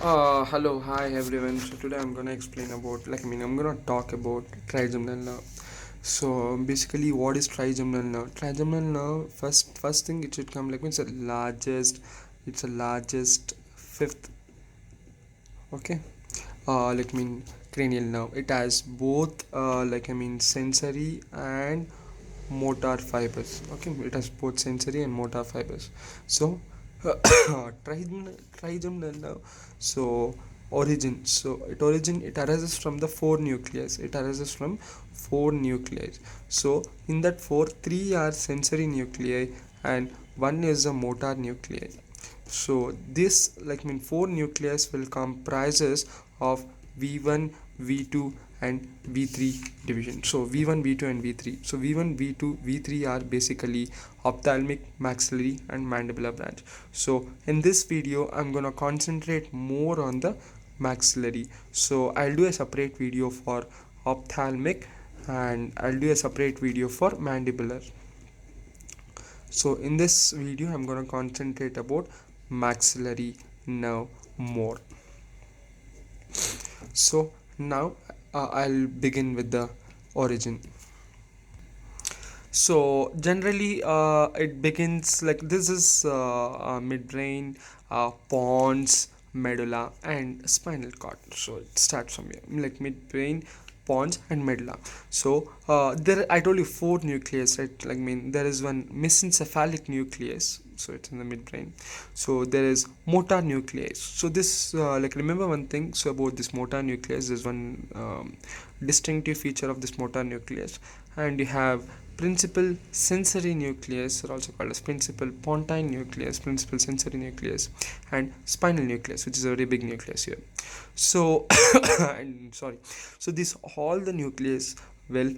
Hello, hi everyone. So today I'm gonna explain about, I'm gonna talk about trigeminal nerve. So basically, what is trigeminal nerve? Trigeminal nerve, first thing it should come it's the largest fifth, okay, cranial nerve. It has both, sensory and motor fibers. Okay, it has both sensory and motor fibers. So trigeminal nerve, so it arises from the four nuclei. So in that four, three are sensory nuclei and one is a motor nuclei. So this four nucleus will comprises of V1, V2 and V3 division. So V1, V2 and V3. So V1, V2, V3 are basically ophthalmic, maxillary and mandibular branch. So in this video I'm gonna concentrate more on the maxillary. So I'll do a separate video for ophthalmic and I'll do a separate video for mandibular. So in this video I'm going to concentrate about maxillary nerve more. So now I'll begin with the origin. So generally it begins like this is midbrain, pons, medulla and spinal cord. So it starts from here, like midbrain, pons and medulla. So there I told you four nucleus, right? There is one mesencephalic nucleus, so it's in the midbrain. So there is motor nucleus. So this remember one thing, so about this motor nucleus, there's one distinctive feature of this motor nucleus, and you have principal sensory nucleus, are also called as principal pontine nucleus, principal sensory nucleus and spinal nucleus, which is a very big nucleus here. So and sorry, so this all the nucleus will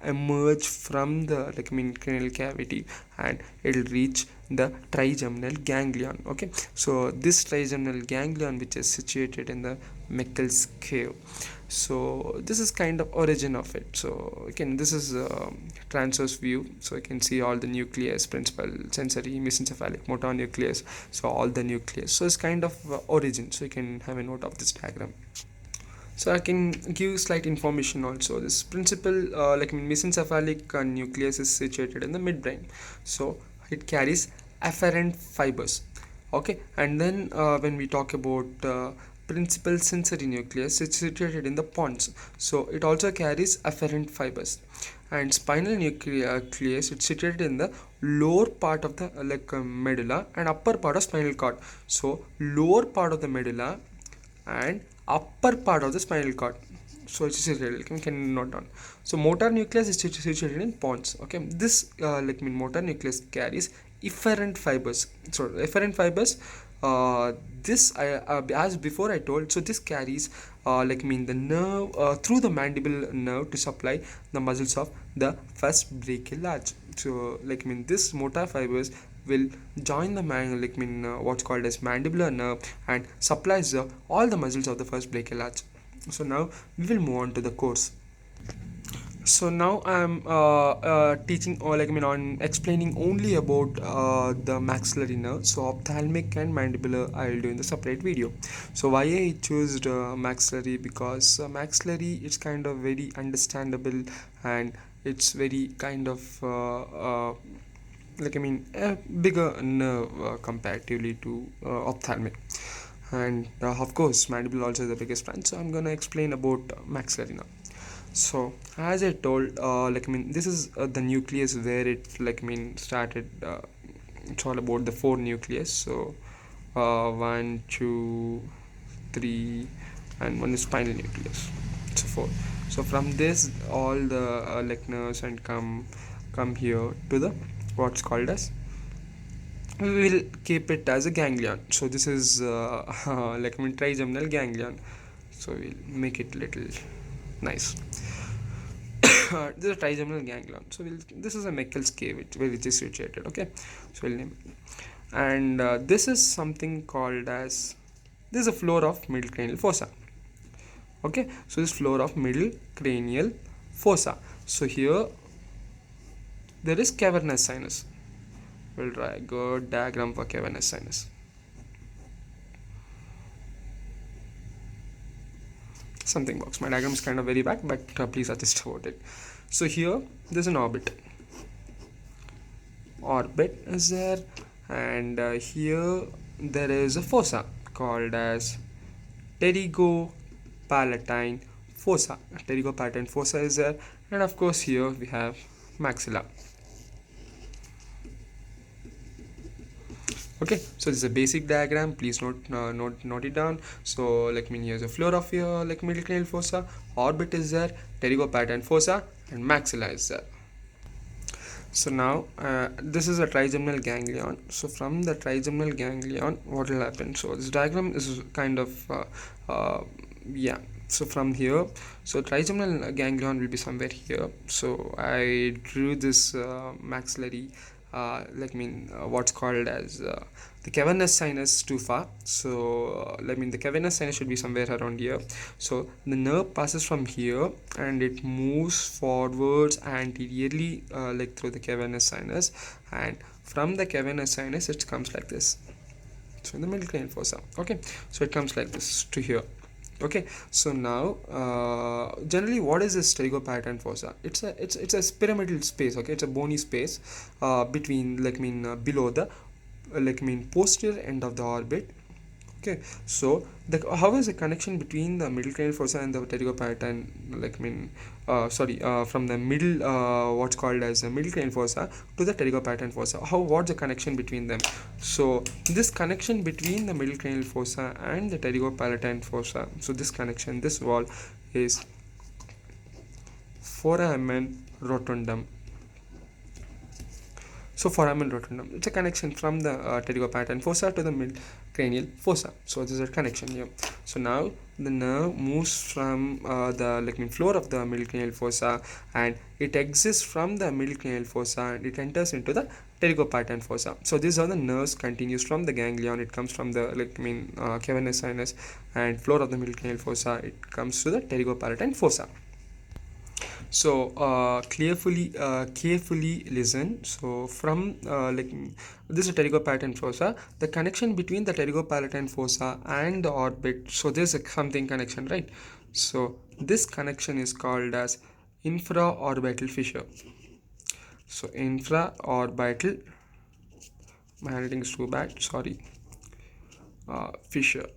emerge from the cranial cavity and it'll reach the trigeminal ganglion. Okay, so this trigeminal ganglion, which is situated in the Meckel's cave. So this is kind of origin of it. So again, this is a transverse view, so you can see all the nucleus, principal sensory, mesencephalic, motor nucleus, so all the nucleus. So it's kind of origin, so you can have a note of this diagram. So I can give slight information also. This principal mesencephalic nucleus is situated in the midbrain, so it carries afferent fibers. Okay, and then when we talk about principal sensory nucleus, it's situated in the pons, so it also carries afferent fibers. And spinal nucleus, it's situated in the lower part of the medulla and upper part of spinal cord. So lower part of the medulla and upper part of the spinal cord, so it's situated, can note down. So motor nucleus is situated in pons. Okay, this motor nucleus carries efferent fibers. So efferent fibers, this as before I told, so this carries the nerve through the mandible nerve to supply the muscles of the first brachial arch. So this motor fibers will join the what's called as mandibular nerve and supplies all the muscles of the first brachial arch. So now we will move on to the course. So now I'm teaching, or on explaining only about the maxillary nerve. So ophthalmic and mandibular I'll do in the separate video. So why I chose maxillary? Because maxillary is kind of very understandable and it's very kind of a bigger nerve comparatively to ophthalmic. And of course mandible also is the biggest branch, so I'm gonna explain about maxillary nerve. So as I told, this is the nucleus where it started. It's all about the four nucleus. So 1, 2, 3 and one is spinal nucleus, so 4. So from this all the nerves and come here to the what's called as, we will keep it as a ganglion. So this is trigeminal ganglion, so we'll make it little nice. This is a trigeminal ganglion. So this is a Meckel's cave where it is situated. Okay, so we'll name it. And this is something called as, this is a floor of middle cranial fossa. Okay, so this floor of middle cranial fossa. So here there is cavernous sinus. We'll draw a good diagram for cavernous sinus. something box. My diagram is kind of very bad, but please adjust about it. So here there's an orbit is there, and here there is a fossa called as pterygopalatine fossa. Pterygopalatine fossa is there, and of course here we have maxilla. Okay, so this is a basic diagram. Please note it down. So here's a floor of your middle cranial fossa, orbit is there, pterygopalatine fossa, and maxilla is there. So now this is a trigeminal ganglion. So from the trigeminal ganglion, what will happen? So this diagram is kind of yeah. So from here, so trigeminal ganglion will be somewhere here. So I drew this maxillary, what's called as the cavernous sinus too far. So the cavernous sinus should be somewhere around here. So the nerve passes from here and it moves forwards anteriorly through the cavernous sinus, and from the cavernous sinus it comes like this. So in the middle cranial fossa. Okay, so it comes like this to here. Okay, so now generally what is this pterygopalatine fossa? It's a pyramidal space. Okay, it's a bony space between below the posterior end of the orbit. Okay, so how is the connection between the middle cranial fossa and the pterygopalatine from the middle what's called as the middle cranial fossa to the pterygopalatine fossa? What's the connection between them? So this connection between the middle cranial fossa and the pterygopalatine fossa, so this connection, this wall is foramen rotundum. So foramen rotundum, it's a connection from the pterygopalatine fossa to the mid cranial fossa. So this is a connection here. So now the nerve moves from the floor of the middle cranial fossa, and it exits from the middle cranial fossa and it enters into the pterygopalatine fossa. So these are the nerves continues from the ganglion. It comes from the cavernous sinus and floor of the middle cranial fossa. It comes to the pterygopalatine fossa. So carefully listen. So from this is a pterygopalatine fossa, the connection between the pterygopalatine fossa and the orbit, so there's something connection, right? So this connection is called as infraorbital fissure. So infraorbital, my handwriting is too bad, sorry, fissure.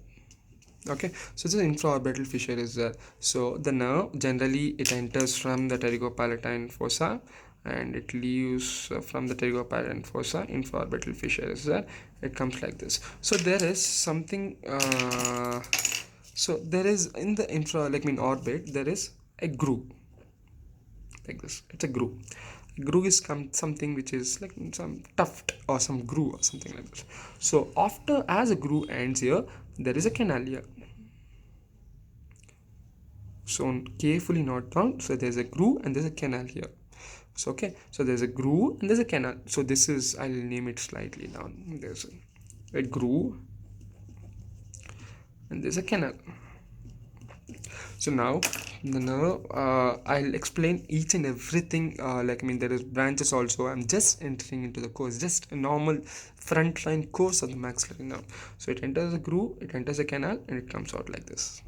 Okay, so this infraorbital fissure is there. So the nerve generally it enters from the pterygopalatine fossa and it leaves from the pterygopalatine fossa. Infraorbital fissure is there. It comes like this. So there is something so there is in the orbit there is a groove like this. It's a groove. Groove is something which is like some tuft or some groove or something like this. So after as a groove ends here, there is a canal here. So carefully note down. So there's a groove and there's a canal here. So okay, so there's a groove and there's a canal. So this is, I'll name it slightly down. There's a groove and there's a canal. So now the nerve, I'll explain each and everything. There is branches also. I'm just entering into the course, just a normal frontline course of the maxillary nerve. So it enters a groove, it enters a canal, and it comes out like this.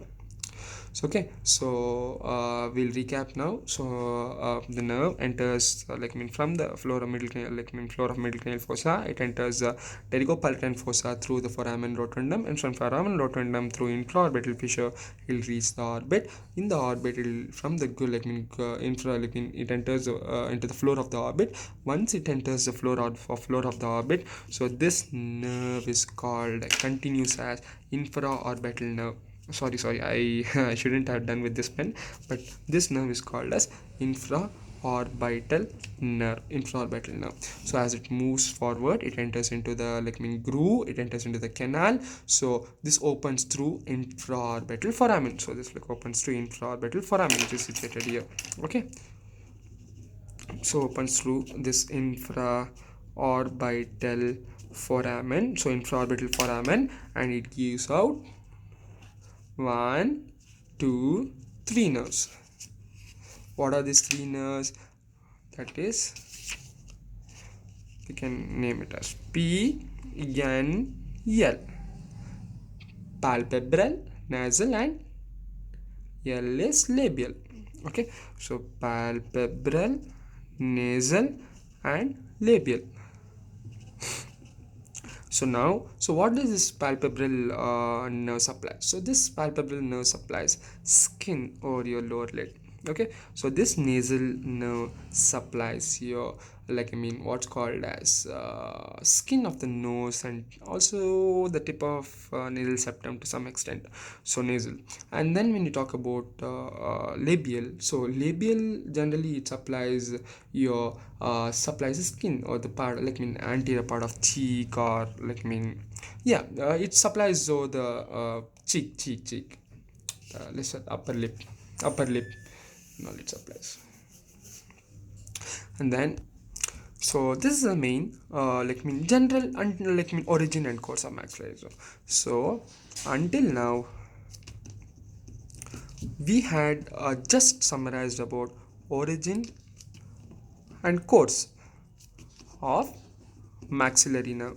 So okay, so we'll recap now. So the nerve enters from the floor of middle cranial fossa. It enters the pterygopalatine fossa through the foramen rotundum, and from foramen rotundum through infraorbital fissure it will reach the orbit. In the orbit, it will from the it enters into the floor of the orbit. Once it enters the floor of the orbit, so this nerve is called continues as infraorbital nerve. Sorry, I shouldn't have done with this pen, but this nerve is called as infraorbital nerve. So as it moves forward, it enters into the groove, it enters into the canal. So this opens through infraorbital foramen. So this opens through infraorbital foramen, which is situated here. Okay, so opens through this infraorbital foramen. So infraorbital foramen, and it gives out 1, 2, 3 nerves. What are these 3 nerves? That is, we can name it as P, N, L. Palpebral, nasal, and L is labial. Okay, so palpebral, nasal, and labial. So now, so what does this palpebral nerve supply? So this palpebral nerve supplies skin over your lower lid. Okay, so this nasal nerve supplies your, like I mean, what's called as skin of the nose, and also the tip of nasal septum to some extent. So nasal. And then when you talk about labial, so labial generally it supplies your supplies the skin or the part, like I mean anterior part of cheek, or like I mean, yeah, it supplies the cheek, let's say upper lip knowledge supplies. And then, so this is the main like I mean general and like I mean origin and course of maxillary. So until now we had just summarized about origin and course of maxillary nerve.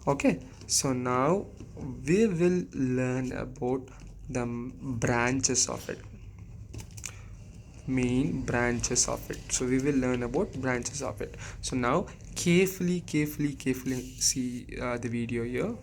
Okay, so now we will learn about the branches of it, main branches of it. So we will learn about branches of it. So now carefully see the video here.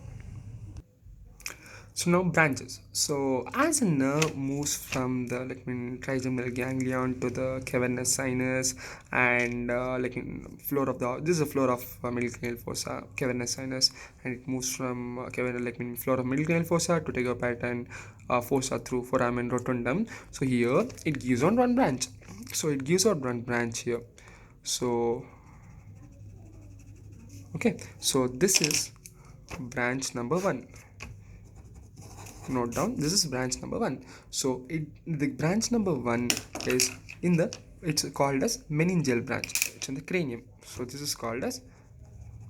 So now branches. So as a nerve moves from the like trigeminal ganglion to the cavernous sinus, and like in floor of the, this is the floor of middle cranial fossa, cavernous sinus, and it moves from cavernous like floor of middle cranial fossa to tegopattern fossa through foramen rotundum. So here it gives on one branch. So it gives out one branch here. So okay, so this is branch number 1. Note down, this is branch number 1. So the branch number 1 is in the, it's called as meningeal branch. It's in the cranium. So this is called as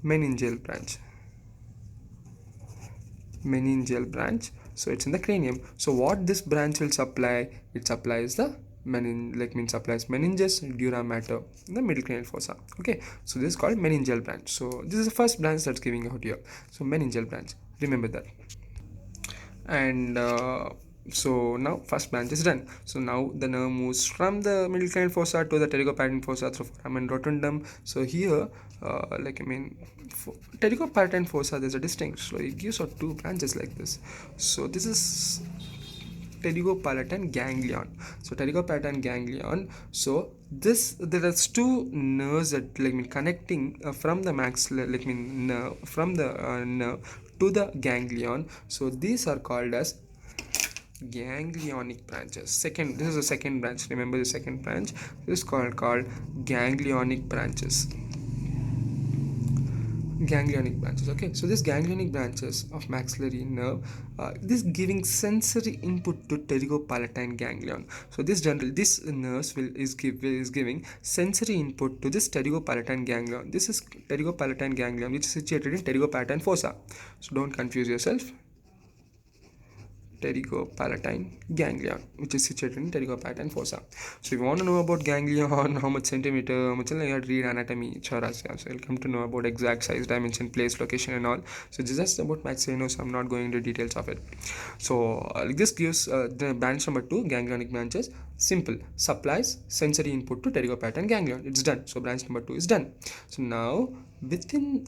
meningeal branch. Meningeal branch. So it's in the cranium. So what this branch will supply? It supplies the supplies meninges, dura mater in the middle cranial fossa. Okay, so this is called meningeal branch. So this is the first branch that's giving out here. So meningeal branch, remember that. And so now first branch is done. So now the nerve moves from the middle cranial fossa to the pterygopattern fossa through foramen rotundum. So here pterygopattern fossa, there's a distinct, so it gives out 2 branches like this. So this is pterygopalatine ganglion. So pterygopalatine ganglion, so this, there are 2 nerves that connecting from the maxillary nerve, from the nerve to the ganglion. So these are called as ganglionic branches. This is the second branch. Remember the second branch. This is called ganglionic branches. Ganglionic branches. Okay, so this ganglionic branches of maxillary nerve, this giving sensory input to pterygopalatine ganglion. So this nerves is giving sensory input to this pterygopalatine ganglion. This is pterygopalatine ganglion, which is situated in pterygopalatine fossa. So don't confuse yourself. Pterygopalatine ganglion, which is situated in pterygopalatine fossa. So if you want to know about ganglion, how much centimeter, how much, you have to read anatomy, choras. So you'll come to know about exact size, dimension, place, location, and all. So this is just about maxillary, so I'm not going into details of it. So this gives the branch number 2, ganglionic branches. Simple, supplies sensory input to pterygopalatine ganglion. It's done. So branch number 2 is done. So now within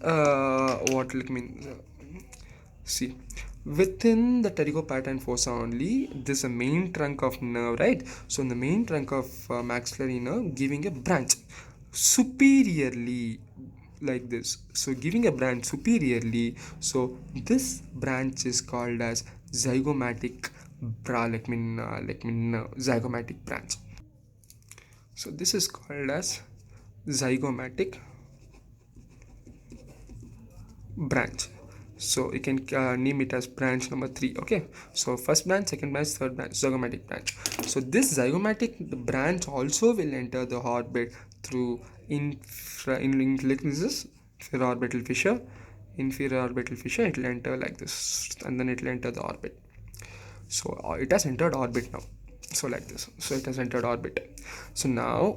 see, within the pterygopalatine fossa only, this is a main trunk of nerve, right? So in the main trunk of maxillary nerve, giving a branch superiorly like this. So giving a branch superiorly. So this branch is called as zygomatic zygomatic branch. So this is called as zygomatic branch. So you can name it as branch number 3. Okay, so first branch, second branch, third branch, zygomatic branch. So this zygomatic branch also will enter the orbit through infraorbital fissure. Infraorbital fissure, it will enter like this, and then it will enter the orbit. So it has entered orbit now. So like this. So it has entered orbit. So now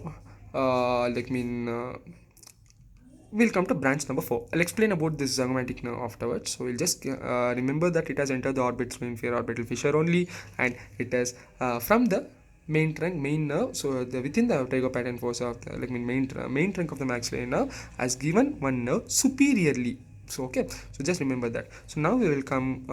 we'll come to branch number 4. I'll explain about this zygomatic nerve afterwards. So we'll just remember that it has entered the orbit through infraorbital fissure only, and it has from the main trunk, main nerve. So within the pterygopattern fossa of the main trunk of the maxillary nerve has given one nerve superiorly. So okay, so just remember that. So now we will come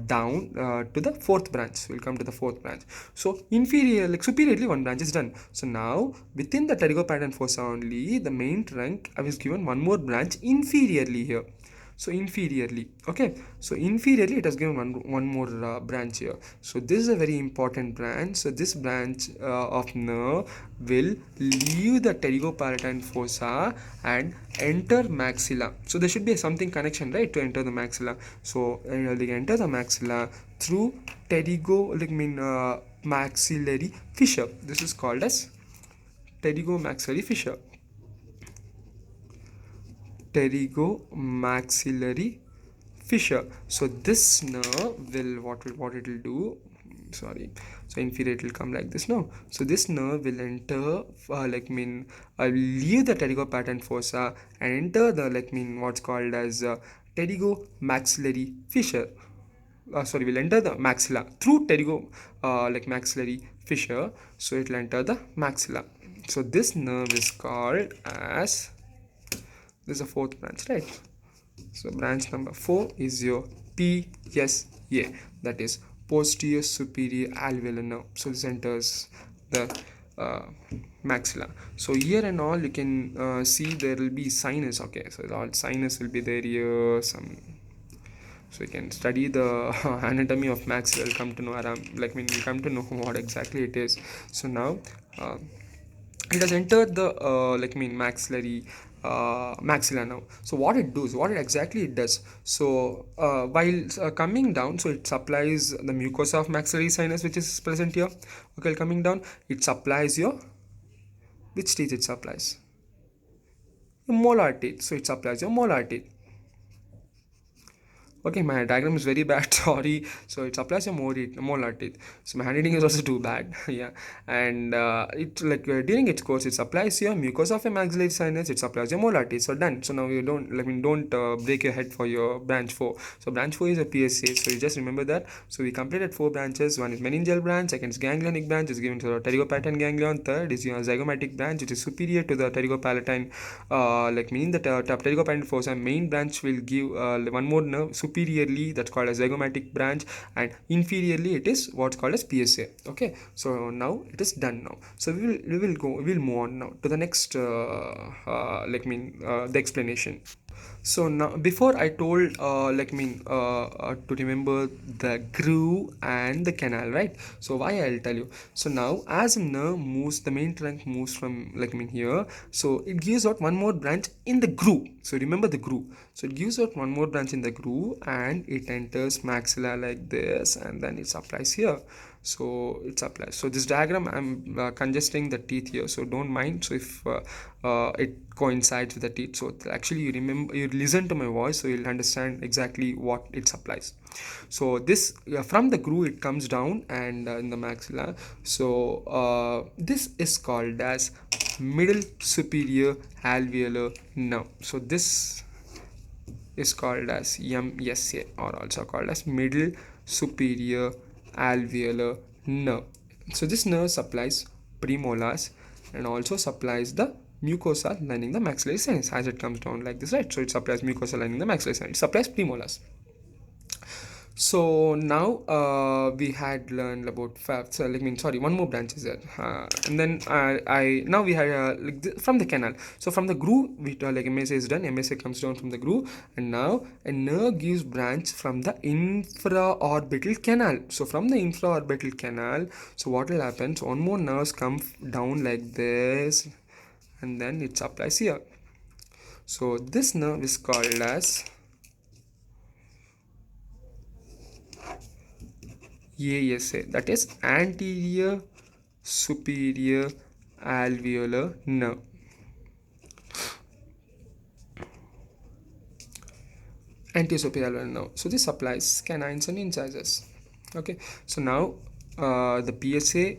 down to the fourth branch. We'll come to the fourth branch. So inferior, like superiorly, one branch is done. So now within the pterygopattern fossa only, the main trunk, I was given one more branch inferiorly here. So inferiorly, okay, so inferiorly it has given one more branch here. So this is a very important branch. So this branch of nerve will leave the pterygopalatine fossa and enter maxilla. So there should be something connection, right, to enter the maxilla. So they enter the maxilla through maxillary fissure. This is called as pterygomaxillary fissure. Pterygomaxillary fissure. So this nerve will what it will do, sorry, so inferior it will come like this now. So this nerve will enter leave the pterygopattern fossa and enter the what's called as pterygomaxillary fissure. Will enter the maxilla through maxillary fissure. So it will enter the maxilla. So this nerve is called as, this is a fourth branch, right? So branch number 4 is your PSA, that is posterior superior alveolar nerve. So this enters the maxilla. So here and all you can see there will be sinus. Okay, so all sinus will be there here. So you can study the anatomy of maxilla. You'll come to know you'll come to know what exactly it is. So now it has entered the maxillary maxilla now. So what it does, what exactly it does, so while coming down, so it supplies the mucosa of maxillary sinus, which is present here. Okay, coming down, it supplies your, which teeth it supplies? Your molar teeth. So it supplies your molar teeth. Okay, my diagram is very bad, sorry. So it supplies a molar teeth. So my handwriting is also too bad. Yeah, and during its course, it supplies your mucosa of a maxillary sinus. It supplies your molar teeth. So done. So now you don't break your head for your branch 4. So branch 4 is a PSA. So you just remember that. So we completed 4 branches. One is meningeal branch. Second is ganglionic branch, is given to the pterygopattern ganglion. Third is your zygomatic branch, which is superior to the pterygopalatine. Meaning that pterygopalatine fossa main branch will give one more nerve superiorly, that's called as zygomatic branch, and inferiorly it is what's called as PSA. Okay, so now it is done now. So we'll move on now to the next the explanation. So now before I told to remember the groove and the canal, right? So why I'll tell you. So now as a nerve moves, the main trunk moves from here, so it gives out one more branch in the groove. So remember the groove. So it gives out one more branch in the groove and it enters maxilla like this, and then it supplies here. So it supplies. So this diagram I'm congesting the teeth here, so don't mind. So if it coincides with the teeth, so actually you listen to my voice, so you'll understand exactly what it supplies. So this from the groove it comes down and in the maxilla. So this is called as middle superior alveolar nerve. So this is called as MSA, or also called as middle superior alveolar nerve. So this nerve supplies premolars and also supplies the mucosa lining the maxillary sinus as it comes down like this, right? So it supplies mucosa lining the maxillary sinus. It supplies premolars. So now we had learned about one more branch is there, and then now we had from the canal. So from the groove, we MSA is done. MSA comes down from the groove, and now a nerve gives branch from the infraorbital canal. So from the infraorbital canal, so what will happen? So one more nerves come down like this, and then it supplies here. So this nerve is called as ASA, that is anterior superior alveolar nerve. Anterior superior alveolar nerve. So this supplies canines and incisors. Okay, so now the PSA,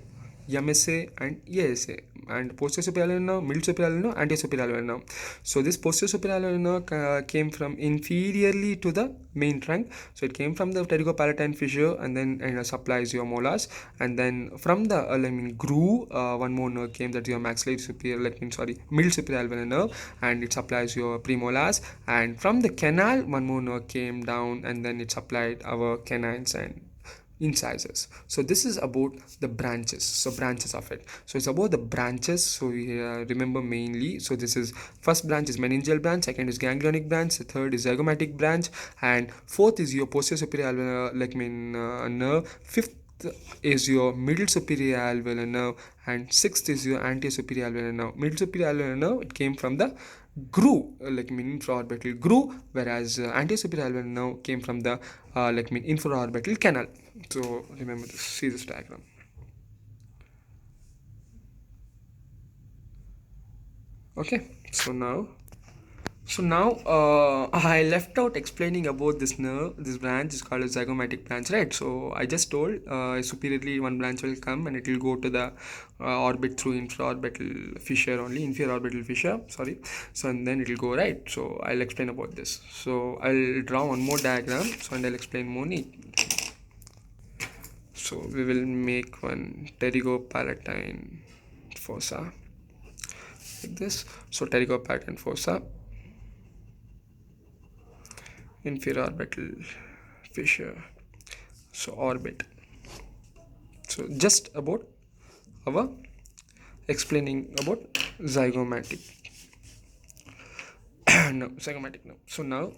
MSA and ASA. and posterior superior nerve, middle superior nerve, anterior superior nerve. So this posterior superior nerve came from inferiorly to the main trunk. So it came from the pterygopalatine fissure and then supplies your molars, and then from the groove, one more nerve came, that is your maxillary superior, middle superior nerve, and it supplies your premolars, and from the canal one more nerve came down and then it supplied our canines and incisors. So this is about the branches, so branches of it. So it's about the branches. So we remember mainly, so this is first branch is meningeal branch, second is ganglionic branch, the third is zygomatic branch, and fourth is your posterior superior nerve, fifth is your middle superior alveolar nerve, and sixth is your anterior superior alveolar nerve. Middle superior alveolar nerve, it came from the groove, infraorbital groove, whereas anterior superior alveolar nerve came from the infraorbital canal. So remember this, see this diagram. Okay, so now I left out explaining about this nerve. This branch is called a zygomatic branch, right? So I just told superiorly one branch will come and it will go to the orbit through infraorbital fissure only, inferiorbital fissure, sorry. So and then it will go, right? So I'll explain about this. So I'll draw one more diagram, so and I'll explain more neat. So we will make one pterygopalatine fossa like this. So pterygopalatine fossa, infraorbital fissure, so orbit. So just about our explaining about zygomatic no, zygomatic no. So now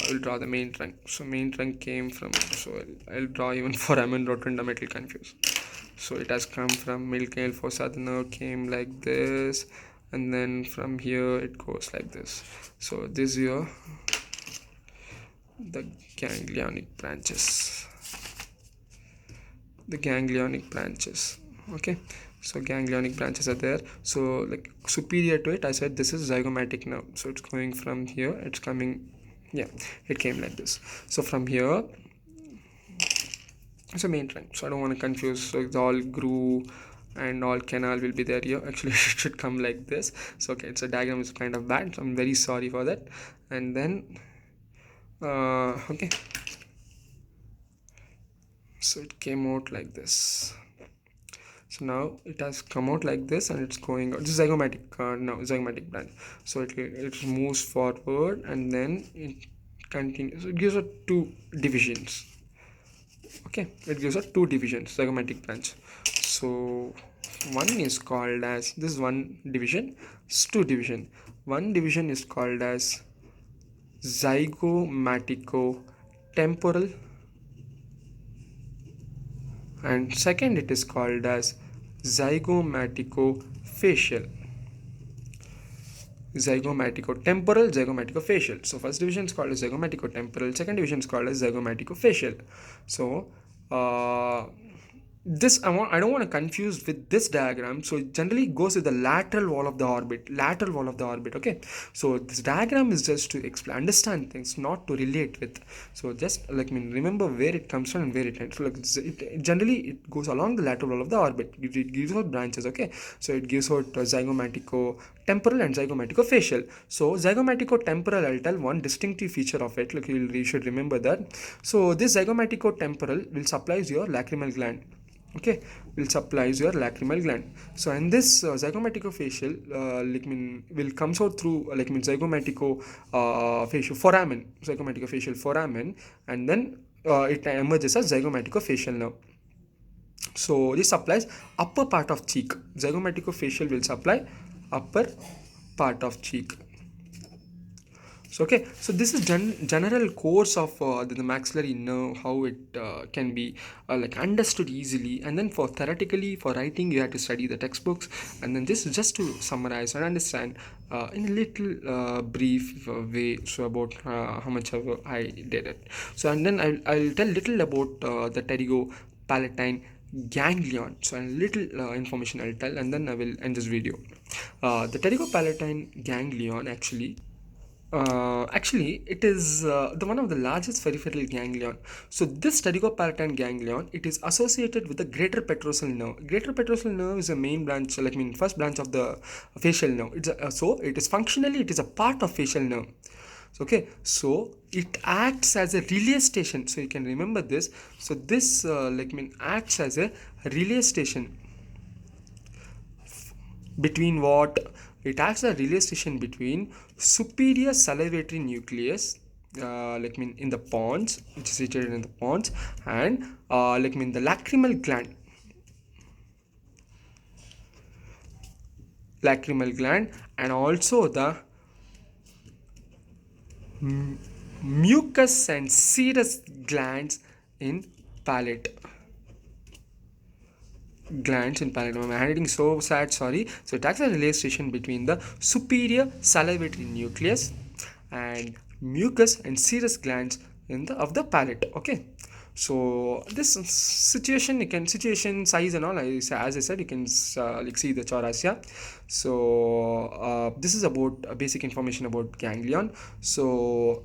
we'll draw the main trunk. So main trunk came from, so I'll draw even foramen rotundum, it will confuse. So it has come from milchial fossa, the nerve came like this, and then from here it goes like this. So this is the ganglionic branches, okay. So ganglionic branches are there. So like superior to it, I said this is zygomatic nerve. So it's going from here, it's coming, yeah, it came like this. So from here it's a main trunk, so I don't want to confuse. So it's all groove and all canal will be there here. Actually it should come like this. So okay, it's a diagram is kind of bad, so I'm very sorry for that. And then okay, so it came out like this. So now it has come out like this and it's going out. This is zygomatic zygomatic branch. So it moves forward and then it continues. So it gives us two divisions. Okay, it gives us two divisions, zygomatic branch. So one is called as, this is one division, it's two division. One division is called as zygomatico temporal, and second it is called as zygomatico facial. Zygomatico temporal, zygomatico facial. So first division is called as zygomatico temporal, second division is called as zygomatico facial. So this I don't want to confuse with this diagram. So it generally goes with the lateral wall of the orbit, okay. So this diagram is just to understand things, not to relate with. So just remember where it comes from and where it ends. So generally it goes along the lateral wall of the orbit. It gives out branches, okay. So it gives out zygomatico temporal and zygomatico facial. So zygomatico temporal, I'll tell one distinctive feature of it, you should remember that. So this zygomatico temporal will supply your lacrimal gland, okay, will supplies your lacrimal gland. So and this zygomatico facial will comes out through zygomatico facial foramen, and then it emerges as zygomatico facial nerve. So this supplies upper part of cheek. Zygomatico facial will supply upper part of cheek. So okay, so this is general course of the maxillary nerve, how it can be understood easily, and then for theoretically for writing you have to study the textbooks, and then this is just to summarize and understand in a little brief way, so about how much I did it. So and then I'll tell little about the pterygopalatine ganglion. So a little information I'll tell, and then I will end this video. The pterygopalatine ganglion actually Actually, it is the one of the largest peripheral ganglion. So this pterygopalatine ganglion, it is associated with the greater petrosal nerve. Greater petrosal nerve is a main branch, like first branch of the facial nerve. So it is functionally it is a part of facial nerve. So, okay, so it acts as a relay station. So you can remember this. So this acts as a relay station between what it acts as a relay station between superior salivatory nucleus in the pons, which is situated in the pons, and the lacrimal gland, and also the mucus and serous glands in palate. I'm handling so sad, sorry. So it acts as a relay station between the superior salivatory nucleus and mucus and serous glands in the of the palate. Okay, so this situation, you can situation size and all, as I said, you can see the choras here. So this is about basic information about ganglion. So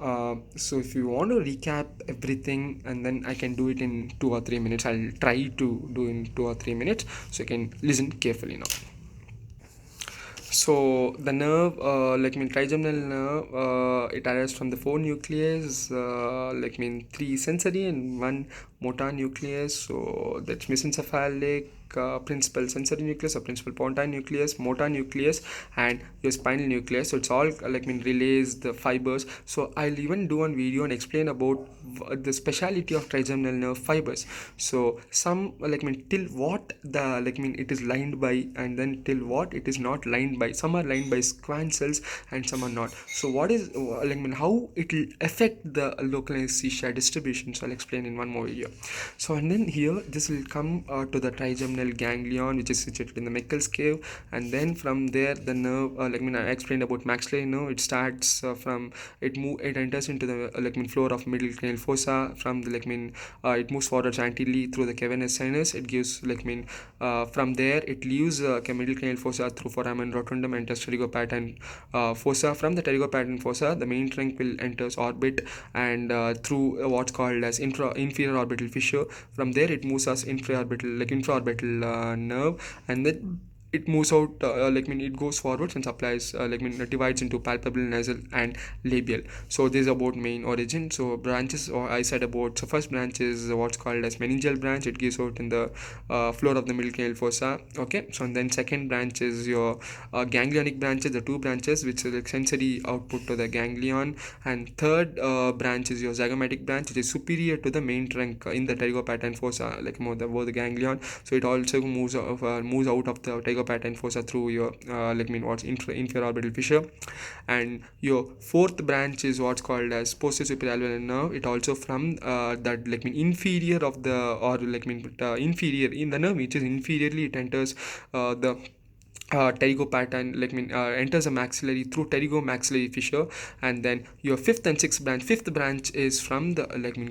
if you want to recap everything, and then I can do it in 2 or 3 minutes. I'll try to do in 2 or 3 minutes, so you can listen carefully now. So the nerve, trigeminal nerve, it arises from the four nucleus, three sensory and one motor nucleus. So that's mesencephalic, principal sensory nucleus or principal pontine nucleus, motor nucleus, and your spinal nucleus. So it's all relays the fibers. So I'll even do one video and explain about the speciality of trigeminal nerve fibers. So some till what the it is lined by, and then till what it is not lined by. Some are lined by squamous cells and some are not. So what is how it will affect the local anesthesia distribution, so I'll explain in one more video. So and then here this will come to the trigeminal ganglion, which is situated in the Meckel's cave, and then from there the nerve, I explained about maxillary nerve. It starts from it enters into the floor of middle cranial fossa. From the it moves forward anteriorly through the cavernous sinus. It gives from there it leaves middle cranial fossa through foramen rotundum, enters pterygopalatine fossa. From the pterygopalatine fossa, the main trunk will enters orbit, and through what's called as inferior orbital fissure. From there it moves as infraorbital nerve, and then it moves out, it goes forwards and supplies, divides into palpable, nasal, and labial. So this is about main origin. So branches, or I said about, so first branch is what's called as meningeal branch. It gives out in the floor of the middle cranial fossa. Okay, so and then second branch is your ganglionic branches, the two branches which is sensory output to the ganglion, and third branch is your zygomatic branch, which is superior to the main trunk in the pterygopalatine fossa, more the ganglion. So it also moves out of the pterygopalatine fossa through your inferior orbital fissure. And your fourth branch is what's called as posterior supraalveolar nerve. It also from that inferior of the, or inferior in the nerve which is inferiorly, it enters the pterygopalatine, enters a maxillary through pterygomaxillary fissure. And then your fifth branch is from the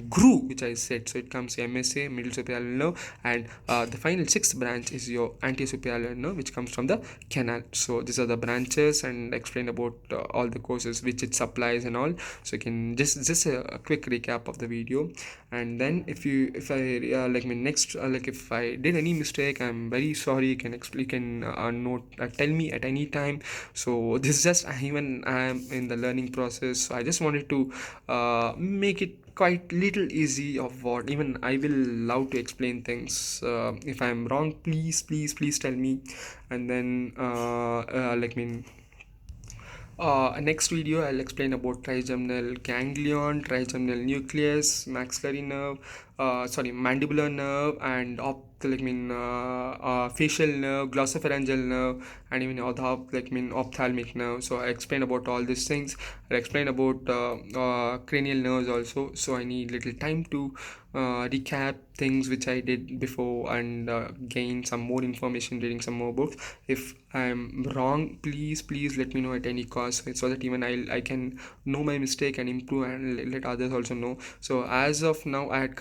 groove, which I said. So it comes MSA, middle supraalveolar nerve, and the final sixth branch is your anterior supraalveolar nerve, which comes from the canal. So these are the branches, and explain about all the courses which it supplies and all. So you can just a quick recap of the video. And then if I did any mistake, I'm very sorry. You can note, tell me at any time. So this is just, even I am in the learning process, so I just wanted to make it quite little easy of what even I will love to explain things. If I'm wrong, please tell me. And then next video I'll explain about trigeminal ganglion, trigeminal nucleus, maxillary nerve, mandibular nerve, and facial nerve, glossopharyngeal nerve, and even ophthalmic nerve. So I explain about all these things. I'll explain about cranial nerves also. So I need little time to recap things which I did before, and gain some more information reading some more books. If I'm wrong, please let me know at any cost, so that even I can know my mistake and improve, and let others also know. So as of now, I had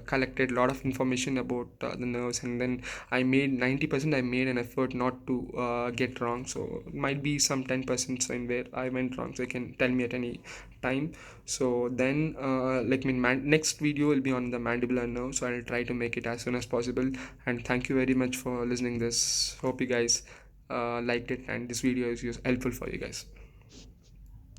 collected a lot of information about the nerves, and then I made 90%. I made an effort not to get wrong. So might be some 10% in where I went wrong. So you can tell me at any time. So then next video will be on the mandibular nerve, so I'll try to make it as soon as possible. And thank you very much for listening this. Hope you guys liked it, and this video is helpful for you guys.